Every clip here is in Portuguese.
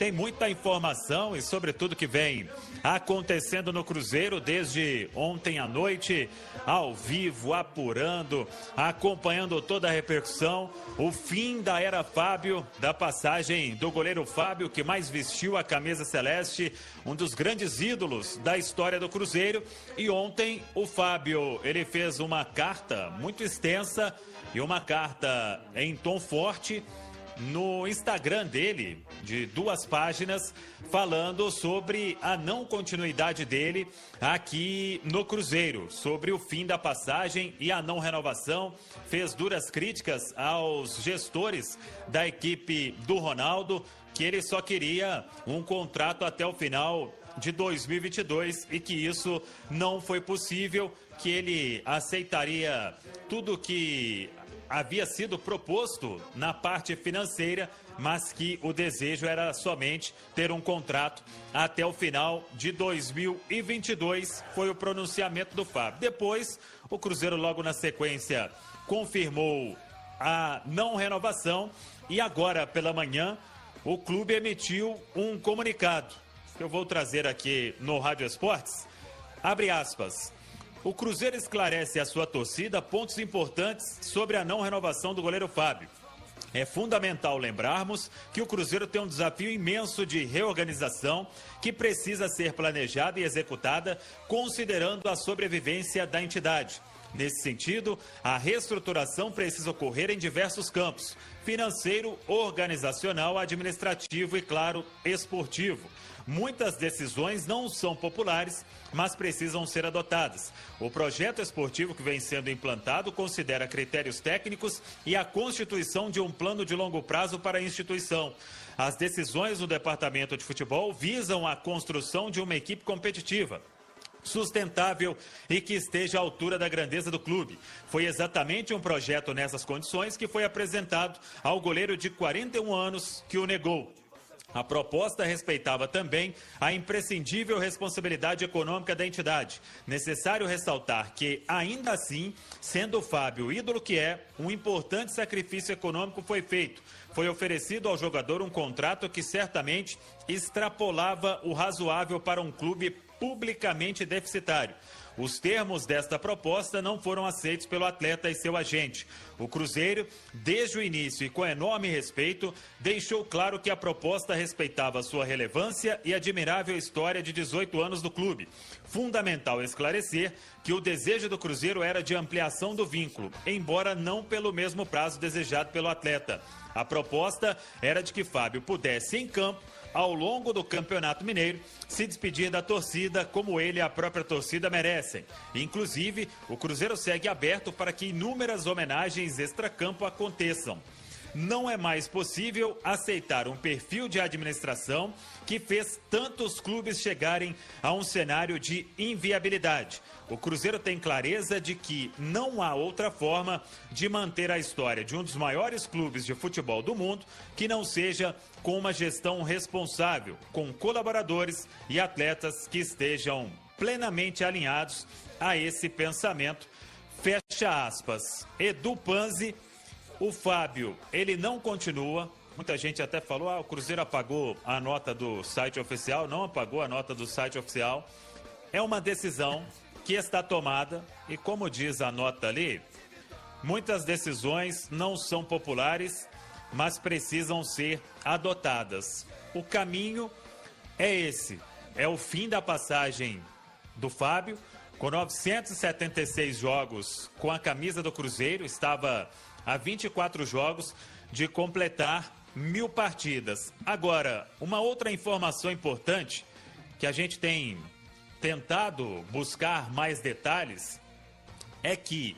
tem muita informação e sobretudo que vem acontecendo no Cruzeiro desde ontem à noite, ao vivo, apurando, acompanhando toda a repercussão, o fim da era Fábio, da passagem do goleiro Fábio, que mais vestiu a camisa celeste, um dos grandes ídolos da história do Cruzeiro. E ontem o Fábio, ele fez uma carta muito extensa e uma carta em tom forte no Instagram dele, de 2 páginas, falando sobre a não continuidade dele aqui no Cruzeiro, sobre o fim da passagem e a não renovação. Fez duras críticas aos gestores da equipe do Ronaldo, que ele só queria um contrato até o final de 2022 e que isso não foi possível, que ele aceitaria tudo que havia sido proposto na parte financeira, mas que o desejo era somente ter um contrato até o final de 2022, foi o pronunciamento do Fábio. Depois, o Cruzeiro logo na sequência confirmou a não renovação e agora pela manhã o clube emitiu um comunicado, que eu vou trazer aqui no Rádio Esportes, abre aspas. O Cruzeiro esclarece à sua torcida pontos importantes sobre a não renovação do goleiro Fábio. É fundamental lembrarmos que o Cruzeiro tem um desafio imenso de reorganização que precisa ser planejada e executada considerando a sobrevivência da entidade. Nesse sentido, a reestruturação precisa ocorrer em diversos campos: financeiro, organizacional, administrativo e, claro, esportivo. Muitas decisões não são populares, mas precisam ser adotadas. O projeto esportivo que vem sendo implantado considera critérios técnicos e a constituição de um plano de longo prazo para a instituição. As decisões do departamento de futebol visam a construção de uma equipe competitiva, sustentável e que esteja à altura da grandeza do clube. Foi exatamente um projeto nessas condições que foi apresentado ao goleiro de 41 anos que o negou. A proposta respeitava também a imprescindível responsabilidade econômica da entidade. Necessário ressaltar que, ainda assim, sendo o Fábio o ídolo que é, um importante sacrifício econômico foi feito. Foi oferecido ao jogador um contrato que certamente extrapolava o razoável para um clube publicamente deficitário. Os termos desta proposta não foram aceitos pelo atleta e seu agente. O Cruzeiro, desde o início e com enorme respeito, deixou claro que a proposta respeitava sua relevância e admirável história de 18 anos do clube. Fundamental esclarecer que o desejo do Cruzeiro era de ampliação do vínculo, embora não pelo mesmo prazo desejado pelo atleta. A proposta era de que Fábio pudesse, em campo, ao longo do Campeonato Mineiro, se despedir da torcida como ele e a própria torcida merecem. Inclusive, o Cruzeiro segue aberto para que inúmeras homenagens extracampo aconteçam. Não é mais possível aceitar um perfil de administração que fez tantos clubes chegarem a um cenário de inviabilidade. O Cruzeiro tem clareza de que não há outra forma de manter a história de um dos maiores clubes de futebol do mundo que não seja com uma gestão responsável, com colaboradores e atletas que estejam plenamente alinhados a esse pensamento. Fecha aspas. Edu Panzi. O Fábio, ele não continua. Muita gente até falou, o Cruzeiro apagou a nota do site oficial. Não apagou a nota do site oficial. É uma decisão que está tomada e, como diz a nota ali, muitas decisões não são populares, mas precisam ser adotadas. O caminho é esse, é o fim da passagem do Fábio, com 976 jogos com a camisa do Cruzeiro, estava a 24 jogos de completar 1000 partidas. Agora, uma outra informação importante que a gente tem tentado buscar mais detalhes é que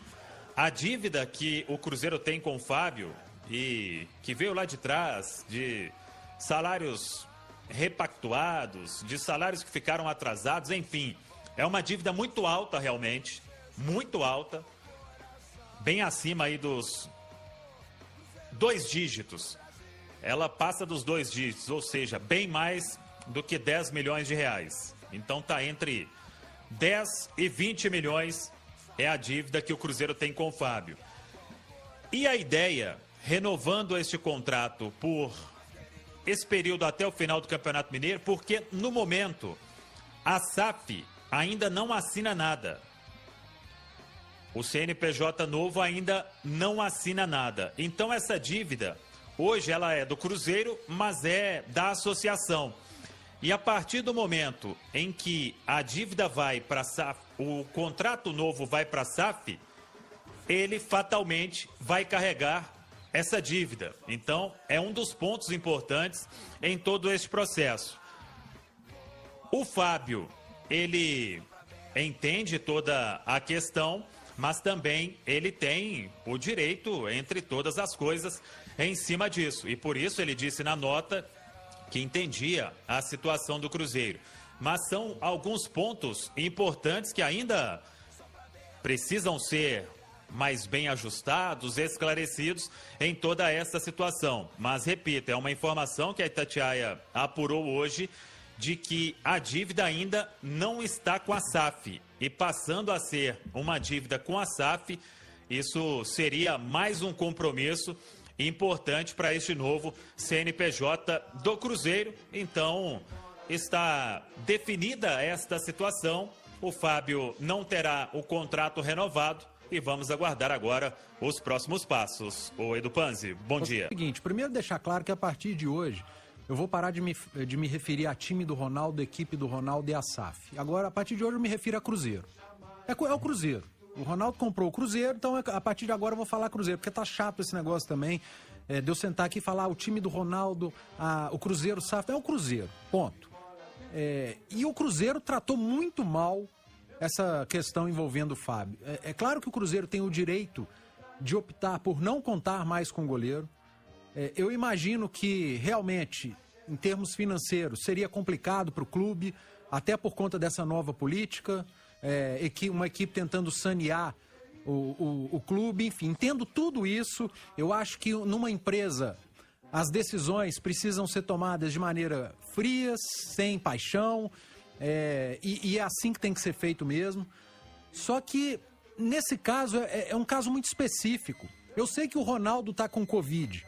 a dívida que o Cruzeiro tem com o Fábio e que veio lá de trás, de salários repactuados, de salários que ficaram atrasados, enfim, é uma dívida muito alta realmente, muito alta, bem acima aí dos 2 dígitos. Ela passa dos 2 dígitos, ou seja, bem mais do que 10 milhões de reais. Então tá entre 10 e 20 milhões é a dívida que o Cruzeiro tem com o Fábio. E a ideia, renovando este contrato por esse período até o final do Campeonato Mineiro, porque no momento a SAF ainda não assina nada. O CNPJ novo ainda não assina nada. Então essa dívida, hoje ela é do Cruzeiro, mas é da associação. E a partir do momento em que a dívida vai para a SAF, o contrato novo vai para a SAF, ele fatalmente vai carregar essa dívida. Então, é um dos pontos importantes em todo esse processo. O Fábio, ele entende toda a questão, mas também ele tem o direito, entre todas as coisas, em cima disso. E por isso ele disse na nota que entendia a situação do Cruzeiro. Mas são alguns pontos importantes que ainda precisam ser mais bem ajustados, esclarecidos em toda essa situação. Mas, repito, é uma informação que a Itatiaia apurou hoje de que a dívida ainda não está com a SAF. E passando a ser uma dívida com a SAF, isso seria mais um compromisso importante para este novo CNPJ do Cruzeiro. Então, está definida esta situação. O Fábio não terá o contrato renovado e vamos aguardar agora os próximos passos. Ô Edu Panzi, bom dia. É o seguinte, primeiro deixar claro que a partir de hoje eu vou parar de me referir a time do Ronaldo, equipe do Ronaldo e a SAF. Agora, a partir de hoje eu me refiro a Cruzeiro. É o Cruzeiro. O Ronaldo comprou o Cruzeiro, então a partir de agora eu vou falar Cruzeiro, porque tá chato esse negócio também, de eu sentar aqui e falar o time do Ronaldo, o Cruzeiro, o SAF, é o Cruzeiro, ponto. E o Cruzeiro tratou muito mal essa questão envolvendo o Fábio. É claro que o Cruzeiro tem o direito de optar por não contar mais com o goleiro. Eu imagino que realmente, em termos financeiros, seria complicado para o clube, até por conta dessa nova política, uma equipe tentando sanear o clube, enfim, entendo tudo isso. Eu acho que numa empresa as decisões precisam ser tomadas de maneira fria, sem paixão, e é assim que tem que ser feito mesmo. Só que nesse caso é um caso muito específico. Eu sei que o Ronaldo está com Covid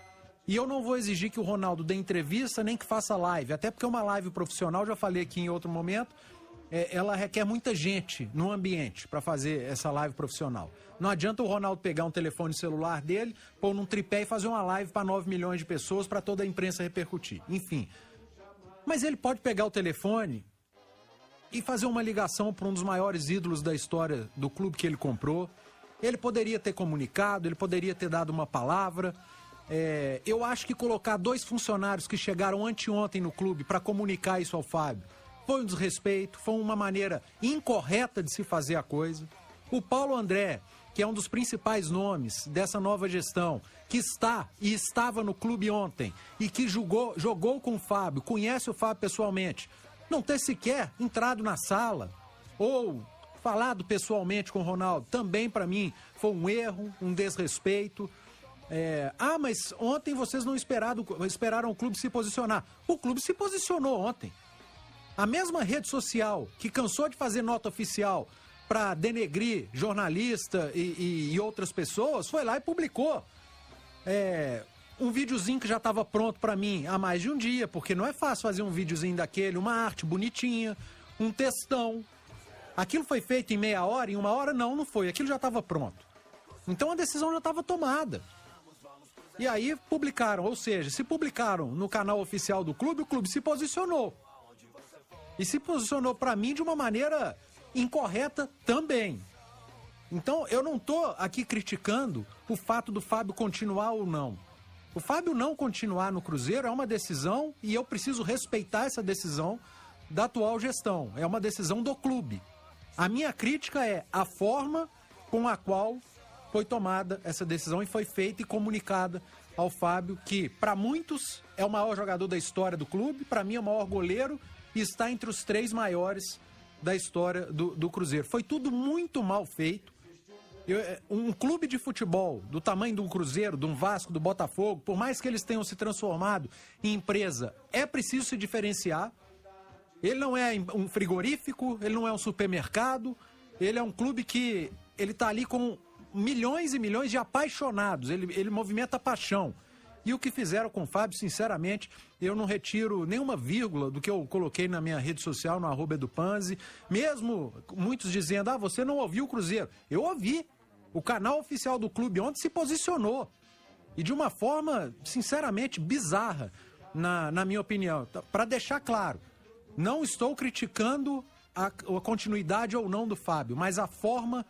e eu não vou exigir que o Ronaldo dê entrevista nem que faça live, até porque uma live profissional, já falei aqui em outro momento, ela requer muita gente no ambiente para fazer essa live profissional. Não adianta o Ronaldo pegar um telefone celular dele, pôr num tripé e fazer uma live para 9 milhões de pessoas, para toda a imprensa repercutir. Enfim. Mas ele pode pegar o telefone e fazer uma ligação para um dos maiores ídolos da história do clube que ele comprou. Ele poderia ter comunicado, ele poderia ter dado uma palavra. Eu acho que colocar 2 funcionários que chegaram anteontem no clube para comunicar isso ao Fábio foi um desrespeito, foi uma maneira incorreta de se fazer a coisa. O Paulo André, que é um dos principais nomes dessa nova gestão, que está e estava no clube ontem e que jogou com o Fábio, conhece o Fábio pessoalmente, não ter sequer entrado na sala ou falado pessoalmente com o Ronaldo, também para mim foi um erro, um desrespeito. Mas ontem vocês não esperaram o clube se posicionar. O clube se posicionou ontem. A mesma rede social que cansou de fazer nota oficial para denegrir jornalista e outras pessoas, foi lá e publicou um videozinho que já estava pronto para mim há mais de um dia, porque não é fácil fazer um videozinho daquele, uma arte bonitinha, um textão. Aquilo foi feito em meia hora, em 1 hora não foi, aquilo já estava pronto. Então a decisão já estava tomada. E aí publicaram, ou seja, se publicaram no canal oficial do clube, o clube se posicionou. E se posicionou para mim de uma maneira incorreta também. Então eu não estou aqui criticando o fato do Fábio continuar ou não. O Fábio não continuar no Cruzeiro é uma decisão e eu preciso respeitar essa decisão da atual gestão. É uma decisão do clube. A minha crítica é a forma com a qual foi tomada essa decisão e foi feita e comunicada ao Fábio, que para muitos é o maior jogador da história do clube, para mim é o maior goleiro e está entre os 3 maiores da história do Cruzeiro. Foi tudo muito mal feito. Um clube de futebol do tamanho de um Cruzeiro, de um Vasco, do Botafogo, por mais que eles tenham se transformado em empresa, é preciso se diferenciar. Ele não é um frigorífico, ele não é um supermercado, ele é um clube que ele está ali com milhões e milhões de apaixonados, ele movimenta paixão. E o que fizeram com o Fábio, sinceramente, eu não retiro nenhuma vírgula do que eu coloquei na minha rede social, no @edupanzi, mesmo muitos dizendo, você não ouviu o Cruzeiro. Eu ouvi. O canal oficial do clube ontem se posicionou. E de uma forma, sinceramente, bizarra, na minha opinião. Para deixar claro, não estou criticando a continuidade ou não do Fábio, mas a forma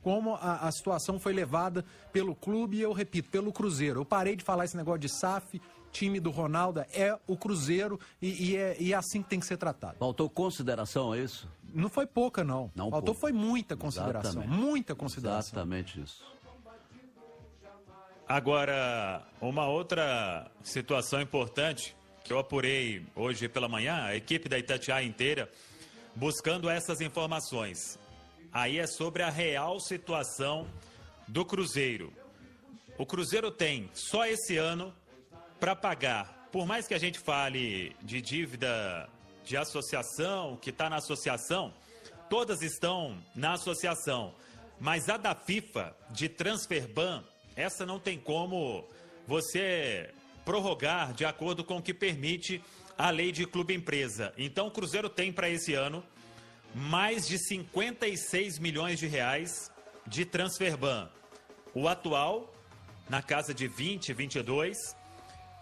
como a situação foi levada pelo clube e, eu repito, pelo Cruzeiro. Eu parei de falar esse negócio de SAF, time do Ronaldo, é o Cruzeiro e é assim que tem que ser tratado. Faltou consideração a isso? Não foi pouca, não. Não Faltou pouco. Foi muita consideração. Exatamente. Muita consideração. Exatamente isso. Agora, uma outra situação importante que eu apurei hoje pela manhã, a equipe da Itatiaia inteira, buscando essas informações. Aí é sobre a real situação do Cruzeiro. O Cruzeiro tem só esse ano para pagar, por mais que a gente fale de dívida de associação, que está na associação, todas estão na associação, mas a da FIFA, de Transferban, essa não tem como você prorrogar de acordo com o que permite a lei de clube-empresa. Então o Cruzeiro tem para esse ano mais de 56 milhões de reais de Transferban. O atual, na casa de 20, 22,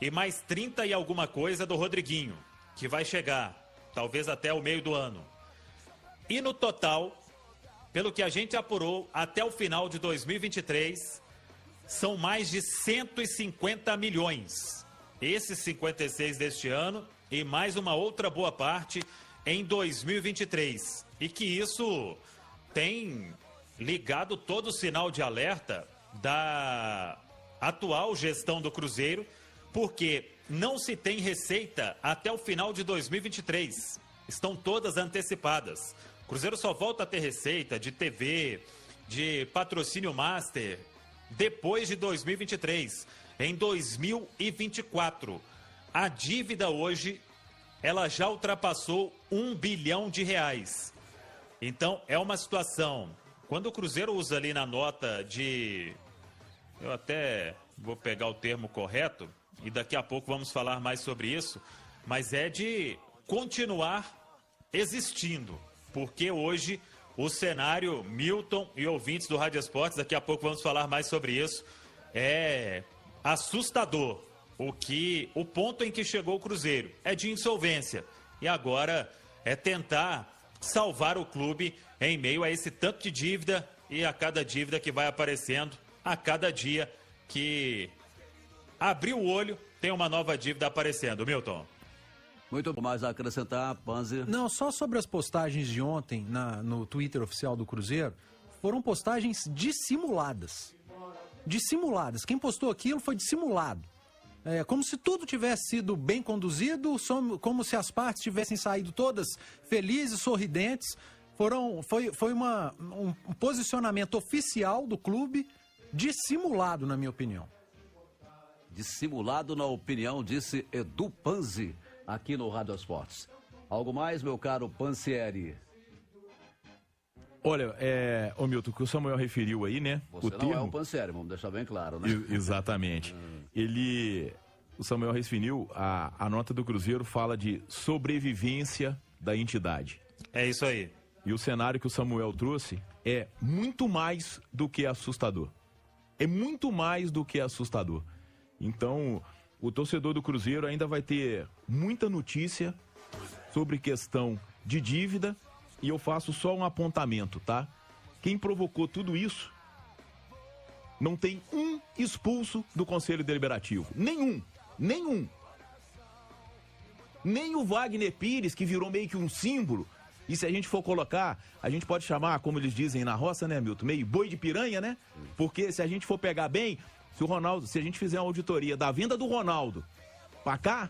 e mais 30 e alguma coisa do Rodriguinho, que vai chegar, talvez até o meio do ano. E no total, pelo que a gente apurou, até o final de 2023, são mais de 150 milhões. Esses 56 deste ano e mais uma outra boa parte em 2023. E que isso tem ligado todo o sinal de alerta da atual gestão do Cruzeiro, porque não se tem receita até o final de 2023. Estão todas antecipadas. O Cruzeiro só volta a ter receita de TV, de patrocínio master, depois de 2023, em 2024. A dívida hoje, ela já ultrapassou 1 bilhão de reais. Então, é uma situação. Quando o Cruzeiro usa ali na nota de... Eu até vou pegar o termo correto, e daqui a pouco vamos falar mais sobre isso, mas é de continuar existindo, porque hoje o cenário, Milton e ouvintes do Rádio Esportes, daqui a pouco vamos falar mais sobre isso, é assustador. O ponto em que chegou o Cruzeiro é de insolvência, e agora é tentar salvar o clube em meio a esse tanto de dívida e a cada dívida que vai aparecendo, a cada dia que abrir o olho, tem uma nova dívida aparecendo. Milton. Muito mais a acrescentar, Panzi. Não, só sobre as postagens de ontem no Twitter oficial do Cruzeiro, foram postagens dissimuladas. Dissimuladas. Quem postou aquilo foi dissimulado. É, como se tudo tivesse sido bem conduzido, como se as partes tivessem saído todas felizes, sorridentes. Foi um posicionamento oficial do clube dissimulado, na minha opinião. Dissimulado, na opinião, disse Edu Panzi, aqui no Rádio Esportes. Algo mais, meu caro Pansieri? Olha, ô Milton, o que o Samuel referiu aí, né? Você não é o Pansieri, vamos deixar bem claro, né? Exatamente. O Samuel referiu, a nota do Cruzeiro fala de sobrevivência da entidade. É isso aí. E o cenário que o Samuel trouxe é muito mais do que assustador. É muito mais do que assustador. Então, o torcedor do Cruzeiro ainda vai ter muita notícia sobre questão de dívida, e eu faço só um apontamento, tá? Quem provocou tudo isso não tem um expulso do Conselho Deliberativo. Nenhum. Nem o Wagner Pires, que virou meio que um símbolo. E se a gente for colocar, a gente pode chamar, como eles dizem na roça, né, Milton? Meio boi de piranha, né? Porque se a gente for pegar bem, se a gente fizer uma auditoria da venda do Ronaldo pra cá,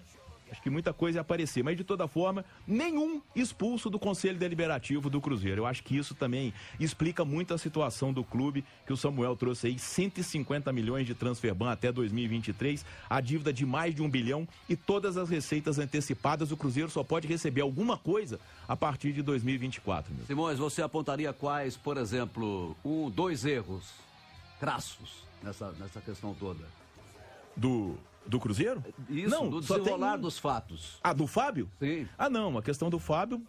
acho que muita coisa ia aparecer. Mas de toda forma, nenhum expulso do Conselho Deliberativo do Cruzeiro. Eu acho que isso também explica muito a situação do clube, que o Samuel trouxe aí, 150 milhões de Transferban até 2023, a dívida de mais de 1 bilhão e todas as receitas antecipadas. O Cruzeiro só pode receber alguma coisa a partir de 2024. Meu. Simões, você apontaria quais, por exemplo, 2 erros crassos nessa questão toda? Do Cruzeiro? Isso, não, do só desenrolar tem... dos fatos. Ah, do Fábio? Sim. Ah, não, a questão do Fábio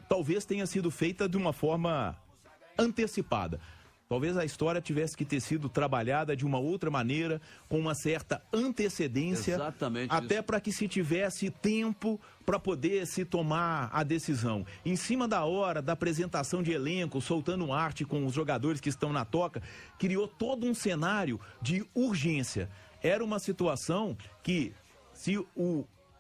talvez tenha sido feita de uma forma antecipada. Talvez a história tivesse que ter sido trabalhada de uma outra maneira, com uma certa antecedência. Exatamente até para que se tivesse tempo para poder se tomar a decisão. Em cima da hora da apresentação de elenco, soltando arte com os jogadores que estão na toca, criou todo um cenário de urgência. Era uma situação que, se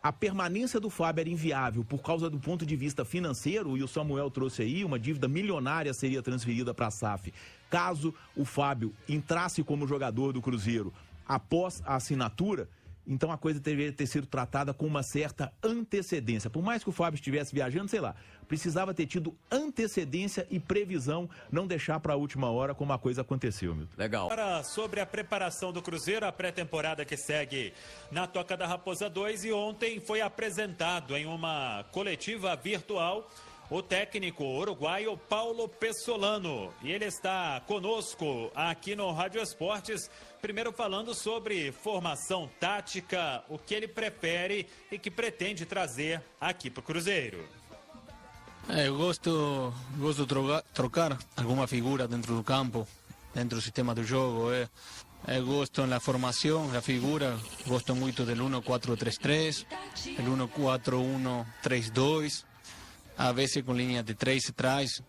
a permanência do Fábio era inviável por causa do ponto de vista financeiro, e o Samuel trouxe aí, uma dívida milionária seria transferida para a SAF. Caso o Fábio entrasse como jogador do Cruzeiro após a assinatura, então a coisa deveria ter sido tratada com uma certa antecedência. Por mais que o Fábio estivesse viajando, sei lá, precisava ter tido antecedência e previsão, não deixar para a última hora como a coisa aconteceu, Milton. Legal. Agora, sobre a preparação do Cruzeiro, a pré-temporada que segue na Toca da Raposa 2, e ontem foi apresentado em uma coletiva virtual o técnico uruguaio Paulo Pessolano. E ele está conosco aqui no Rádio Esportes, primeiro falando sobre formação tática, o que ele prefere e que pretende trazer aqui para o Cruzeiro. Eu gosto de trocar alguma figura dentro do campo, dentro do sistema do jogo. Eu gosto na formação, na figura, gosto muito do 1-4-3-3, do 1-4-1-3-2, a vezes com linha de 3 atrás,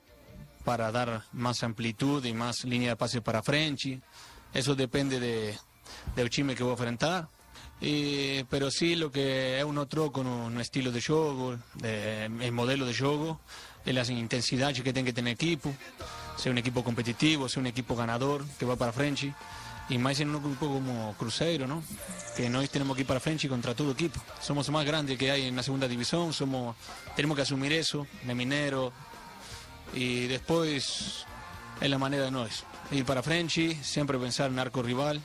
para dar mais amplitude e mais linha de passe para frente. Isso depende do time que vou enfrentar. Pero sí, lo que eu não troco no estilo de jogo, el modelo de jogo, é a intensidade que tem que ter equipo, ser um equipo competitivo, ser um equipo ganador, que vai para frente, e mais em um grupo como Cruzeiro, ¿no? Que nós temos que ir para frente contra todo equipo. Somos o mais grande que há na segunda divisão, temos que assumir isso, no Mineiro, e depois é a maneira de nós, ir para frente, sempre pensar no arco rival,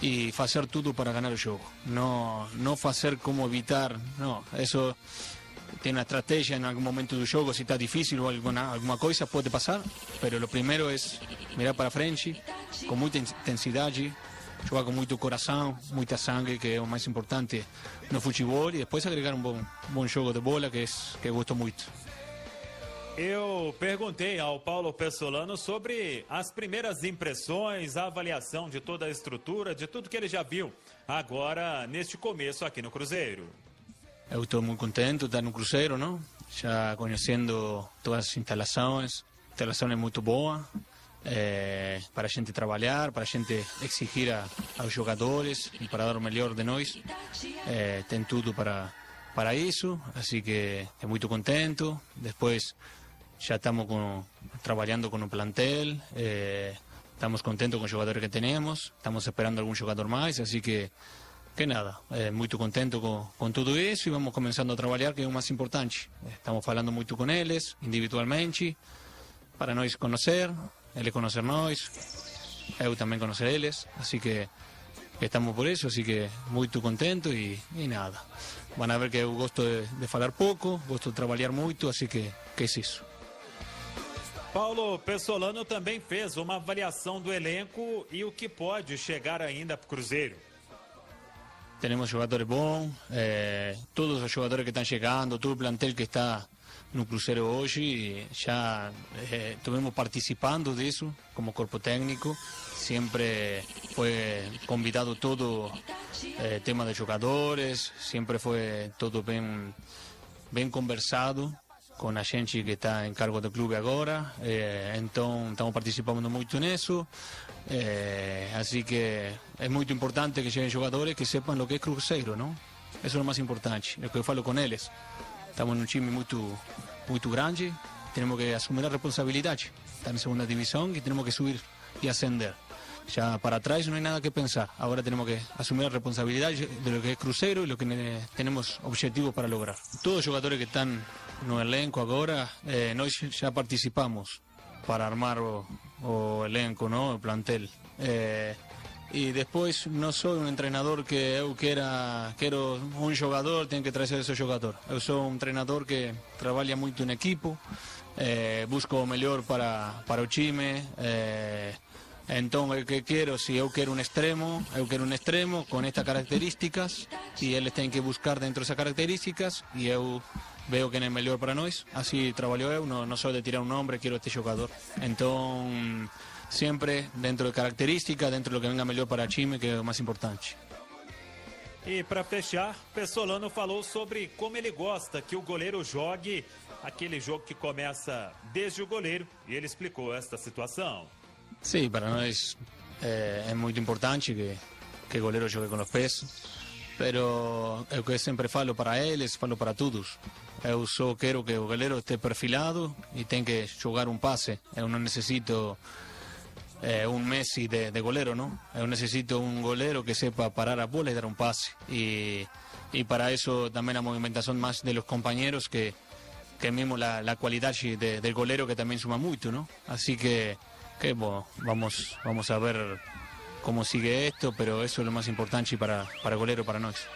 e fazer tudo para ganhar o jogo. Não fazer como evitar, não. Isso tem uma estratégia em algum momento do jogo, se está difícil ou alguma coisa pode passar, mas o primeiro é mirar para frente, com muita intensidade, jogar com muito coração, muita sangue, que é o mais importante no futebol, e depois agregar um bom jogo de bola, que eu gosto muito. Eu perguntei ao Paulo Pessolano sobre as primeiras impressões, a avaliação de toda a estrutura, de tudo que ele já viu agora neste começo aqui no Cruzeiro. Eu estou muito contente de estar no Cruzeiro, não? Já conhecendo todas as instalações. A instalação é muito boa para a gente trabalhar, para a gente exigir aos jogadores e para dar o melhor de nós. Tem tudo para isso, assim que é muito contente. Depois já estamos trabalhando com o plantel, estamos contentes com os jogadores que temos, estamos esperando algum jogador mais, assim que nada, muito contente com tudo isso, e vamos começando a trabalhar, que é o mais importante. Estamos falando muito com eles, individualmente, para nós conhecer, eles conhecer nós, eu também conhecer eles, assim que estamos por isso, assim que muito contente e nada. Vão ver que eu gosto de falar pouco, gosto de trabalhar muito, assim que é isso. Paulo Pessolano também fez uma avaliação do elenco e o que pode chegar ainda para o Cruzeiro. Temos jogadores bons, todos os jogadores que estão chegando, todo o plantel que está no Cruzeiro hoje, já estivemos participando disso como corpo técnico. Sempre foi convidado todo tema de jogadores, sempre foi todo bem conversado com a gente que está em cargo do clube agora, então estamos participando muito nisso, assim que é muito importante que cheguem jogadores que sepam o que é Cruzeiro, não? Isso é o mais importante, é o que eu falo com eles. Estamos num time muito grande, temos que assumir a responsabilidade, está na segunda divisão e temos que subir e ascender. Já para trás não há nada que pensar, agora temos que assumir a responsabilidade de lo que é Cruzeiro e lo que temos objetivos para lograr. Todos os jogadores que estão no elenco agora, nós já participamos para armar o elenco, não? O plantel. E depois não sou um treinador que eu quero um jogador, tenho que trazer esse jogador. Eu sou um treinador que trabalha muito em equipo, busco o melhor para o time, Então, eu que quero, se eu quero um extremo com estas características e eles têm que buscar dentro dessas características e eu veo que é melhor para nós. Assim trabalho eu, não sou de tirar um nome, quero este jogador. Então, sempre dentro de características, dentro do que venga melhor para o time, que é o mais importante. E para fechar, Pessolano falou sobre como ele gosta que o goleiro jogue aquele jogo que começa desde o goleiro e ele explicou esta situação. Sim, para nós é muito importante que o goleiro jogue com os pés, pero é o que eu sempre falo para eles, falo para todos. Eu só quero que o goleiro esteja perfilado e tem que jogar um passe. Eu não necessito um Messi de goleiro, não? Eu necessito um goleiro que sepa parar a bola e dar um passe. E para isso também a movimentação mais de los companheiros que mesmo a qualidade del goleiro que também suma muito, não? Assim que bom, vamos a ver como sigue esto, pero eso es lo más importante para o goleiro, para nós.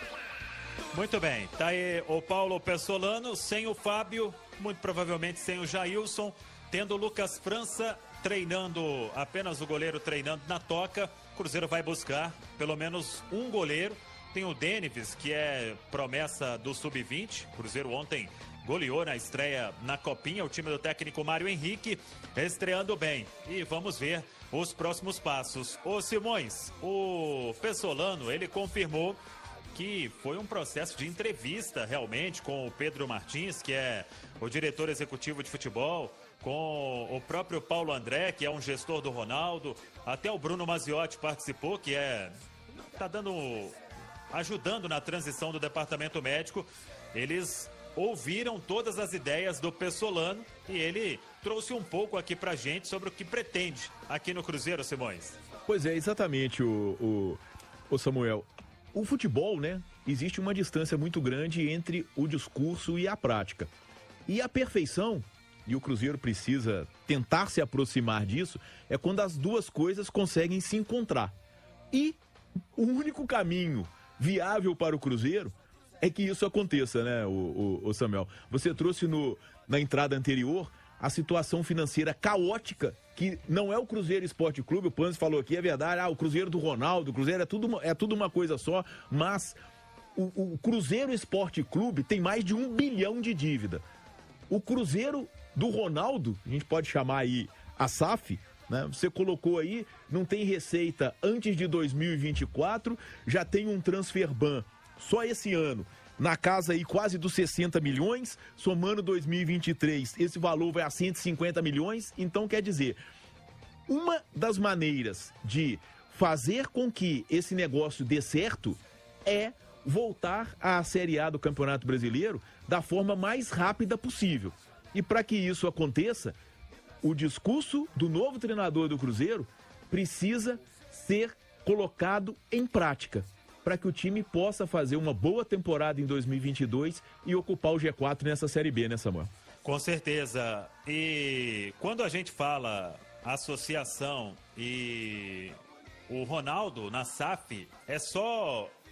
Muito bem, tá aí o Paulo Pessolano, sem o Fábio, muito provavelmente sem o Jailson, tendo o Lucas França treinando, apenas o goleiro treinando na toca. O Cruzeiro vai buscar pelo menos um goleiro. Tem o Denives, que é promessa do Sub-20. O Cruzeiro ontem goleou na estreia na Copinha, o time do técnico Mário Henrique, estreando bem. E vamos ver os próximos passos. Ô Simões, o Pessolano, ele confirmou que foi um processo de entrevista realmente com o Pedro Martins, que é o diretor executivo de futebol, com o próprio Paulo André, que é um gestor do Ronaldo, até o Bruno Maziotti participou, que tá ajudando na transição do departamento médico. Eles ouviram todas as ideias do Pessolano e ele trouxe um pouco aqui pra gente sobre o que pretende aqui no Cruzeiro, Simões. Pois é, exatamente, o Samuel. O futebol, né? Existe uma distância muito grande entre o discurso e a prática. E a perfeição, e o Cruzeiro precisa tentar se aproximar disso, é quando as duas coisas conseguem se encontrar. E o único caminho viável para o Cruzeiro é que isso aconteça, né, o Samuel? Você trouxe na entrada anterior a situação financeira caótica, que não é o Cruzeiro Esporte Clube, o Panzi falou aqui, é verdade, o Cruzeiro do Ronaldo, o Cruzeiro é tudo uma coisa só, mas o Cruzeiro Esporte Clube tem mais de 1 bilhão de dívida. O Cruzeiro do Ronaldo, a gente pode chamar aí a SAF, né? Você colocou aí, não tem receita antes de 2024, já tem um transfer ban só esse ano, na casa aí quase dos 60 milhões, somando 2023, esse valor vai a 150 milhões, então quer dizer, uma das maneiras de fazer com que esse negócio dê certo é voltar à Série A do Campeonato Brasileiro da forma mais rápida possível. E para que isso aconteça, o discurso do novo treinador do Cruzeiro precisa ser colocado em prática, para que o time possa fazer uma boa temporada em 2022 e ocupar o G4 nessa Série B, né, Samuel? Com certeza. E quando a gente fala associação e o Ronaldo na SAF,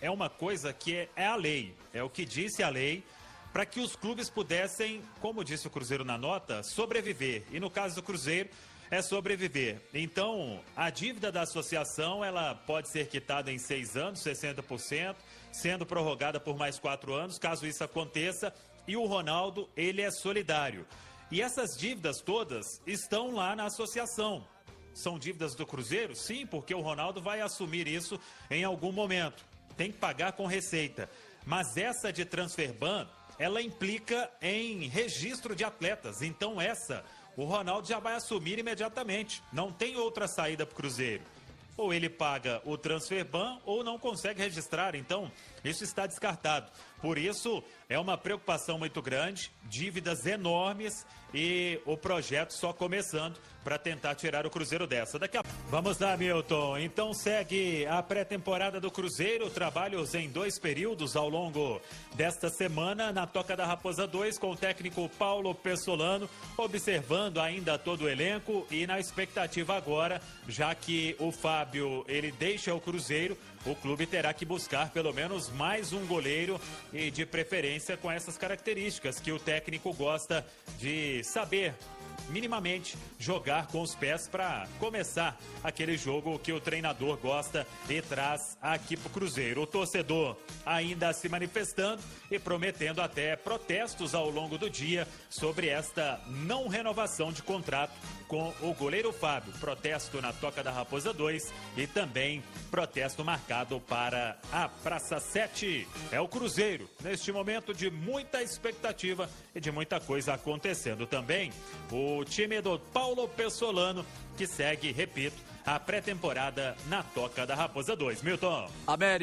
é uma coisa que é a lei, é o que disse a lei, para que os clubes pudessem, como disse o Cruzeiro na nota, sobreviver. E no caso do Cruzeiro, é sobreviver. Então, a dívida da associação, ela pode ser quitada em 6 anos, 60%, sendo prorrogada por mais 4 anos, caso isso aconteça. E o Ronaldo, ele é solidário. E essas dívidas todas estão lá na associação. São dívidas do Cruzeiro? Sim, porque o Ronaldo vai assumir isso em algum momento. Tem que pagar com receita. Mas essa de transfer ban, ela implica em registro de atletas. Então o Ronaldo já vai assumir imediatamente. Não tem outra saída para o Cruzeiro. Ou ele paga o transfer ban ou não consegue registrar. Então, isso está descartado. Por isso, é uma preocupação muito grande, dívidas enormes e o projeto só começando para tentar tirar o Cruzeiro dessa. Vamos lá, Milton. Então segue a pré-temporada do Cruzeiro, trabalhos em 2 períodos ao longo desta semana na Toca da Raposa 2 com o técnico Paulo Pessolano, observando ainda todo o elenco e na expectativa agora, já que o Fábio, ele deixa o Cruzeiro, o clube terá que buscar pelo menos mais um goleiro e de preferência com essas características que o técnico gosta de saber minimamente jogar com os pés para começar aquele jogo que o treinador gosta e traz aqui pro Cruzeiro. O torcedor ainda se manifestando e prometendo até protestos ao longo do dia sobre esta não renovação de contrato com o goleiro Fábio. Protesto na Toca da Raposa 2 e também protesto marcado para a Praça 7. É o Cruzeiro, neste momento de muita expectativa e de muita coisa acontecendo também. O time do Paulo Pessolano, que segue, repito, a pré-temporada na Toca da Raposa 2. Milton. América.